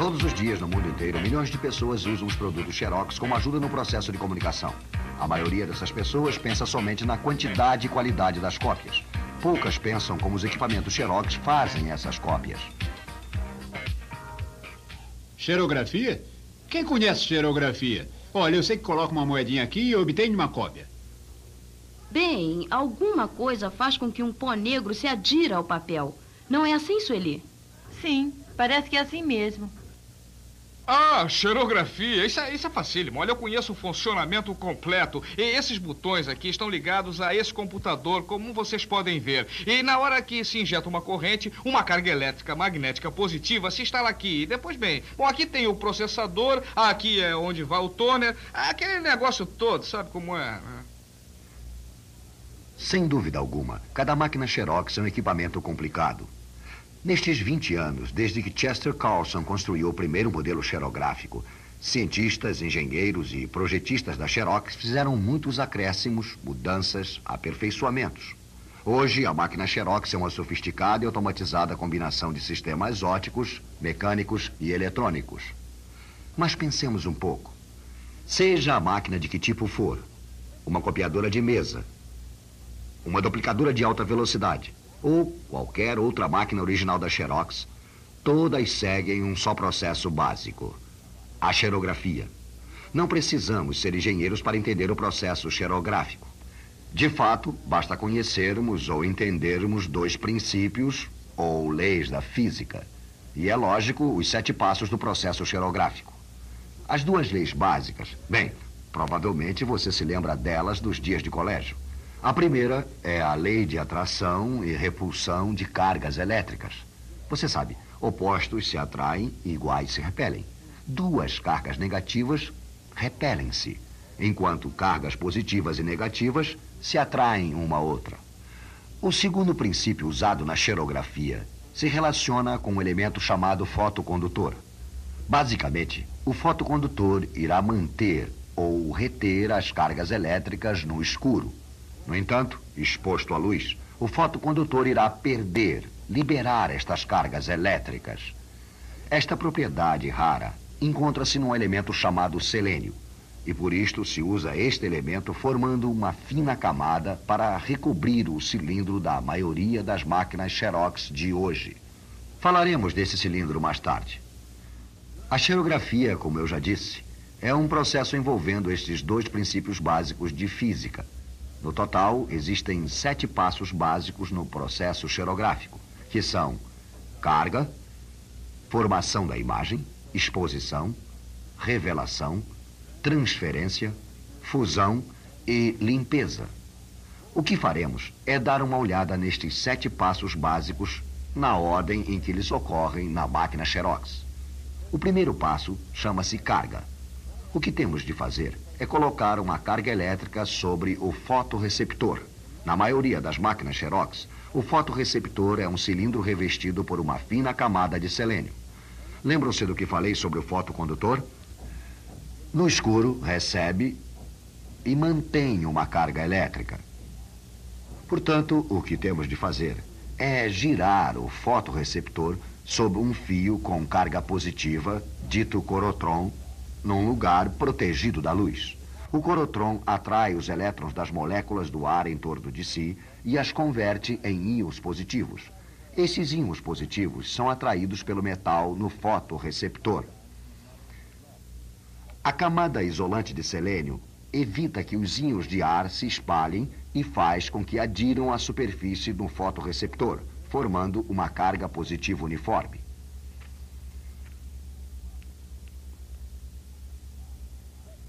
Todos os dias no mundo inteiro, milhões de pessoas usam os produtos Xerox como ajuda no processo de comunicação. A maioria dessas pessoas pensa somente na quantidade e qualidade das cópias. Poucas pensam como os equipamentos Xerox fazem essas cópias. Xerografia? Quem conhece xerografia? Olha, eu sei que coloca uma moedinha aqui e obtém uma cópia. Bem, alguma coisa faz com que um pó negro se adira ao papel. Não é assim, Sueli? Sim, parece que é assim mesmo. Ah, xerografia, isso é facílimo. Olha, eu conheço o funcionamento completo. E esses botões aqui estão ligados a esse computador, como vocês podem ver. E na hora que se injeta uma corrente, uma carga elétrica magnética positiva se instala aqui. E depois, bem, bom, aqui tem o processador, aqui é onde vai o toner, aquele negócio todo, sabe como é, né? Sem dúvida alguma, cada máquina Xerox é um equipamento complicado. Nestes 20 anos, desde que Chester Carlson construiu o primeiro modelo xerográfico, cientistas, engenheiros e projetistas da Xerox fizeram muitos acréscimos, mudanças, aperfeiçoamentos. Hoje, a máquina Xerox é uma sofisticada e automatizada combinação de sistemas ópticos, mecânicos e eletrônicos. Mas pensemos um pouco. Seja a máquina de que tipo for, uma copiadora de mesa, uma duplicadora de alta velocidade, ou qualquer outra máquina original da Xerox, todas seguem um só processo básico: a xerografia. Não precisamos ser engenheiros para entender o processo xerográfico. De fato, basta conhecermos ou entendermos dois princípios ou leis da física. E é lógico, os 7 passos do processo xerográfico. As duas leis básicas, bem, provavelmente você se lembra delas dos dias de colégio. A primeira é a lei de atração e repulsão de cargas elétricas. Você sabe, opostos se atraem e iguais se repelem. Duas cargas negativas repelem-se, enquanto cargas positivas e negativas se atraem uma à outra. O segundo princípio usado na xerografia se relaciona com um elemento chamado fotocondutor. Basicamente, o fotocondutor irá manter ou reter as cargas elétricas no escuro. No entanto, exposto à luz, o fotocondutor irá perder, liberar estas cargas elétricas. Esta propriedade rara encontra-se num elemento chamado selênio, e por isto se usa este elemento formando uma fina camada para recobrir o cilindro da maioria das máquinas Xerox de hoje. Falaremos desse cilindro mais tarde. A xerografia, como eu já disse, é um processo envolvendo estes dois princípios básicos de física. No total, existem 7 passos básicos no processo xerográfico, que são carga, formação da imagem, exposição, revelação, transferência, fusão e limpeza. O que faremos é dar uma olhada nestes 7 passos básicos na ordem em que eles ocorrem na máquina Xerox. O primeiro passo chama-se carga. O que temos de fazer é colocar uma carga elétrica sobre o fotorreceptor. Na maioria das máquinas Xerox, o fotorreceptor é um cilindro revestido por uma fina camada de selênio. Lembram-se do que falei sobre o fotocondutor? No escuro, recebe e mantém uma carga elétrica. Portanto, o que temos de fazer é girar o fotorreceptor sobre um fio com carga positiva, dito corotron, num lugar protegido da luz. O corotron atrai os elétrons das moléculas do ar em torno de si e as converte em íons positivos. Esses íons positivos são atraídos pelo metal no fotorreceptor. A camada isolante de selênio evita que os íons de ar se espalhem e faz com que adiram à superfície do fotorreceptor, formando uma carga positiva uniforme.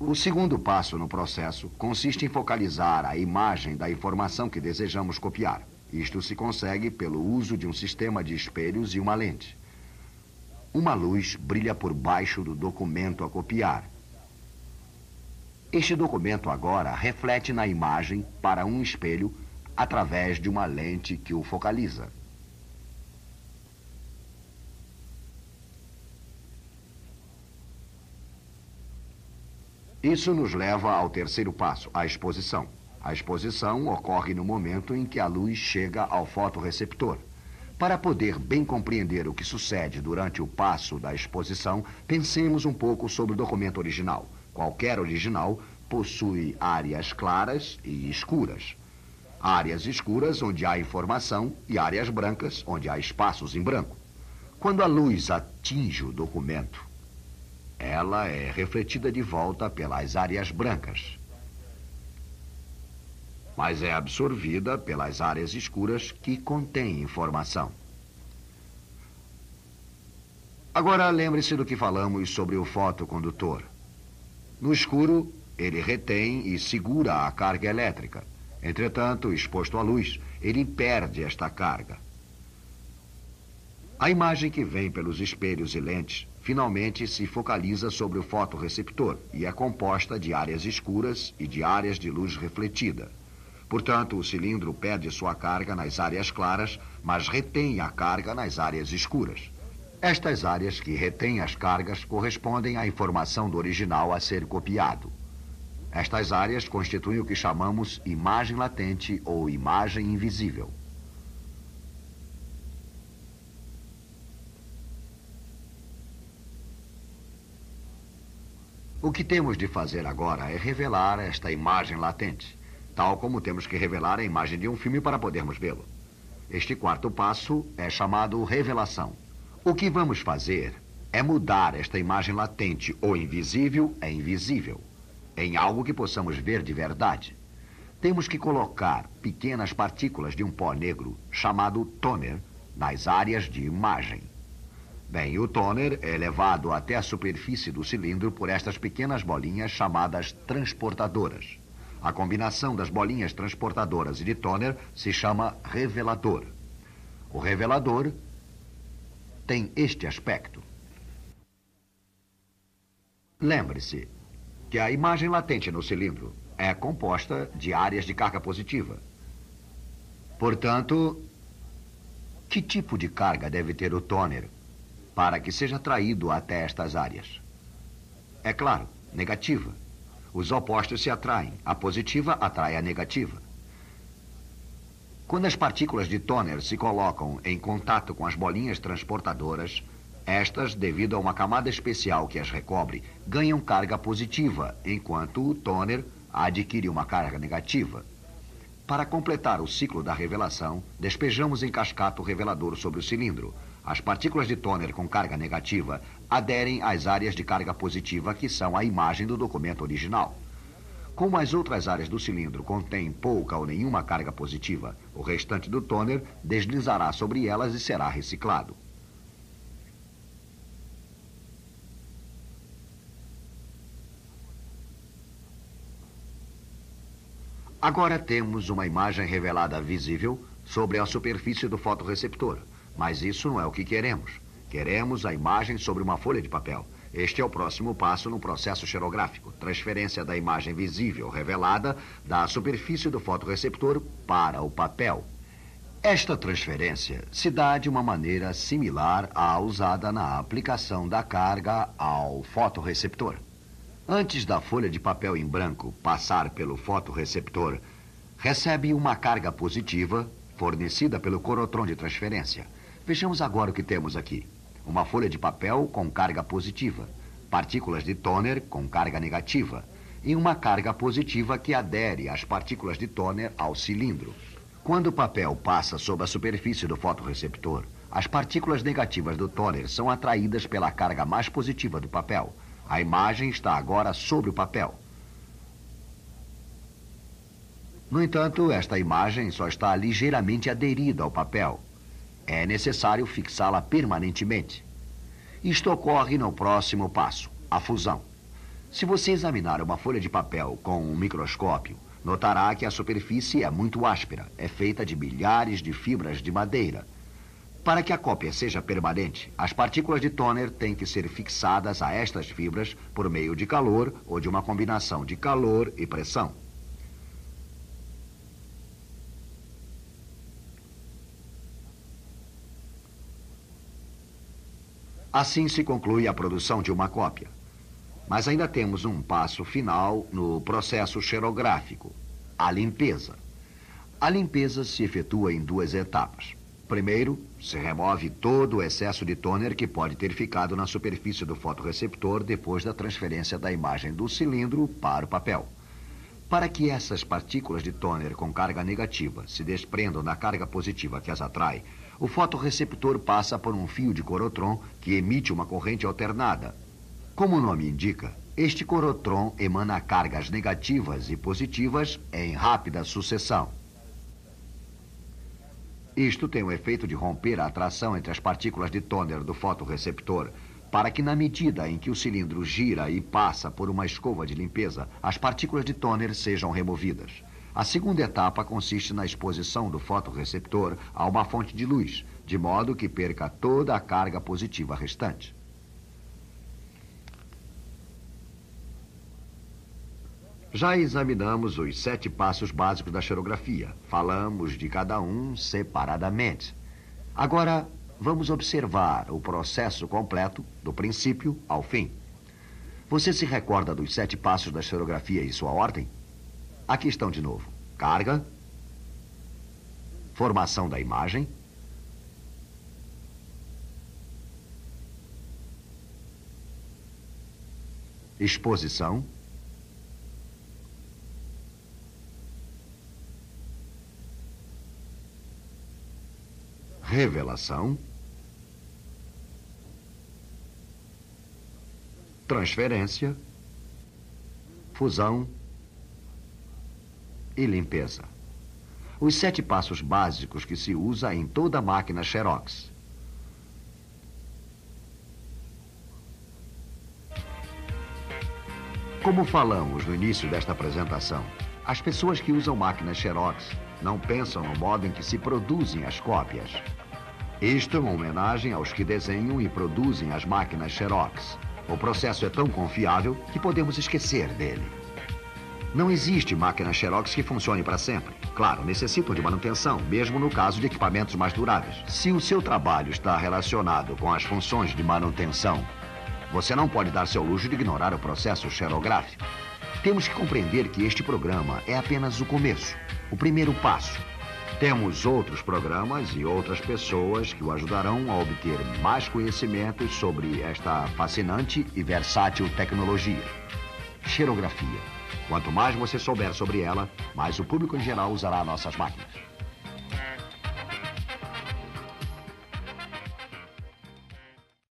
O segundo passo no processo consiste em focalizar a imagem da informação que desejamos copiar. Isto se consegue pelo uso de um sistema de espelhos e uma lente. Uma luz brilha por baixo do documento a copiar. Este documento agora reflete na imagem para um espelho através de uma lente que o focaliza. Isso nos leva ao terceiro passo, a exposição. A exposição ocorre no momento em que a luz chega ao fotorreceptor. Para poder bem compreender o que sucede durante o passo da exposição, pensemos um pouco sobre o documento original. Qualquer original possui áreas claras e escuras. Áreas escuras onde há informação e áreas brancas onde há espaços em branco. Quando a luz atinge o documento, ela é refletida de volta pelas áreas brancas, mas é absorvida pelas áreas escuras que contêm informação. Agora lembre-se do que falamos sobre o fotocondutor. No escuro, ele retém e segura a carga elétrica. Entretanto, exposto à luz, ele perde esta carga. A imagem que vem pelos espelhos e lentes finalmente se focaliza sobre o fotorreceptor e é composta de áreas escuras e de áreas de luz refletida. Portanto, o cilindro perde sua carga nas áreas claras, mas retém a carga nas áreas escuras. Estas áreas que retêm as cargas correspondem à informação do original a ser copiado. Estas áreas constituem o que chamamos imagem latente ou imagem invisível. O que temos de fazer agora é revelar esta imagem latente, tal como temos que revelar a imagem de um filme para podermos vê-lo. Este quarto passo é chamado revelação. O que vamos fazer é mudar esta imagem latente ou invisível em visível, em algo que possamos ver de verdade. Temos que colocar pequenas partículas de um pó negro, chamado toner, nas áreas de imagem. Bem, o toner é levado até a superfície do cilindro por estas pequenas bolinhas chamadas transportadoras. A combinação das bolinhas transportadoras e de toner se chama revelador. O revelador tem este aspecto. Lembre-se que a imagem latente no cilindro é composta de áreas de carga positiva. Portanto, que tipo de carga deve ter o toner para que seja atraído até estas áreas? É claro, negativa. Os opostos se atraem. A positiva atrai a negativa. Quando as partículas de toner se colocam em contato com as bolinhas transportadoras, estas, devido a uma camada especial que as recobre, ganham carga positiva, enquanto o toner adquire uma carga negativa. Para completar o ciclo da revelação, despejamos em cascata o revelador sobre o cilindro. As partículas de toner com carga negativa aderem às áreas de carga positiva que são a imagem do documento original. Como as outras áreas do cilindro contêm pouca ou nenhuma carga positiva, o restante do toner deslizará sobre elas e será reciclado. Agora temos uma imagem revelada visível sobre a superfície do fotorreceptor. Mas isso não é o que queremos. Queremos a imagem sobre uma folha de papel. Este é o próximo passo no processo xerográfico. Transferência da imagem visível revelada da superfície do fotorreceptor para o papel. Esta transferência se dá de uma maneira similar à usada na aplicação da carga ao fotorreceptor. Antes da folha de papel em branco passar pelo fotorreceptor, recebe uma carga positiva fornecida pelo corotron de transferência. Vejamos agora o que temos aqui. Uma folha de papel com carga positiva, partículas de toner com carga negativa e uma carga positiva que adere às partículas de toner ao cilindro. Quando o papel passa sob a superfície do fotorreceptor, as partículas negativas do toner são atraídas pela carga mais positiva do papel. A imagem está agora sobre o papel. No entanto, esta imagem só está ligeiramente aderida ao papel. É necessário fixá-la permanentemente. Isto ocorre no próximo passo, a fusão. Se você examinar uma folha de papel com um microscópio, notará que a superfície é muito áspera, é feita de milhares de fibras de madeira. Para que a cópia seja permanente, as partículas de toner têm que ser fixadas a estas fibras por meio de calor ou de uma combinação de calor e pressão. Assim se conclui a produção de uma cópia. Mas ainda temos um passo final no processo xerográfico, a limpeza. A limpeza se efetua em duas etapas. Primeiro, se remove todo o excesso de tôner que pode ter ficado na superfície do fotorreceptor depois da transferência da imagem do cilindro para o papel. Para que essas partículas de tôner com carga negativa se desprendam da carga positiva que as atrai, o fotorreceptor passa por um fio de corotron que emite uma corrente alternada. Como o nome indica, este corotron emana cargas negativas e positivas em rápida sucessão. Isto tem o efeito de romper a atração entre as partículas de tôner do fotorreceptor, para que na medida em que o cilindro gira e passa por uma escova de limpeza, as partículas de tôner sejam removidas. A segunda etapa consiste na exposição do fotorreceptor a uma fonte de luz, de modo que perca toda a carga positiva restante. Já examinamos os 7 passos básicos da xerografia. Falamos de cada um separadamente. Agora, vamos observar o processo completo, do princípio ao fim. Você se recorda dos 7 passos da xerografia e sua ordem? Aqui estão de novo. Carga, formação da imagem, exposição, revelação, transferência, fusão e limpeza. Os 7 passos básicos que se usa em toda a máquina Xerox. Como falamos no início desta apresentação, as pessoas que usam máquinas Xerox não pensam no modo em que se produzem as cópias. Isto é uma homenagem aos que desenham e produzem as máquinas Xerox. O processo é tão confiável que podemos esquecer dele. Não existe máquina Xerox que funcione para sempre. Claro, necessitam de manutenção, mesmo no caso de equipamentos mais duráveis. Se o seu trabalho está relacionado com as funções de manutenção, você não pode dar seu luxo de ignorar o processo xerográfico. Temos que compreender que este programa é apenas o começo, o primeiro passo. Temos outros programas e outras pessoas que o ajudarão a obter mais conhecimentos sobre esta fascinante e versátil tecnologia. Xerografia. Quanto mais você souber sobre ela, mais o público em geral usará nossas máquinas.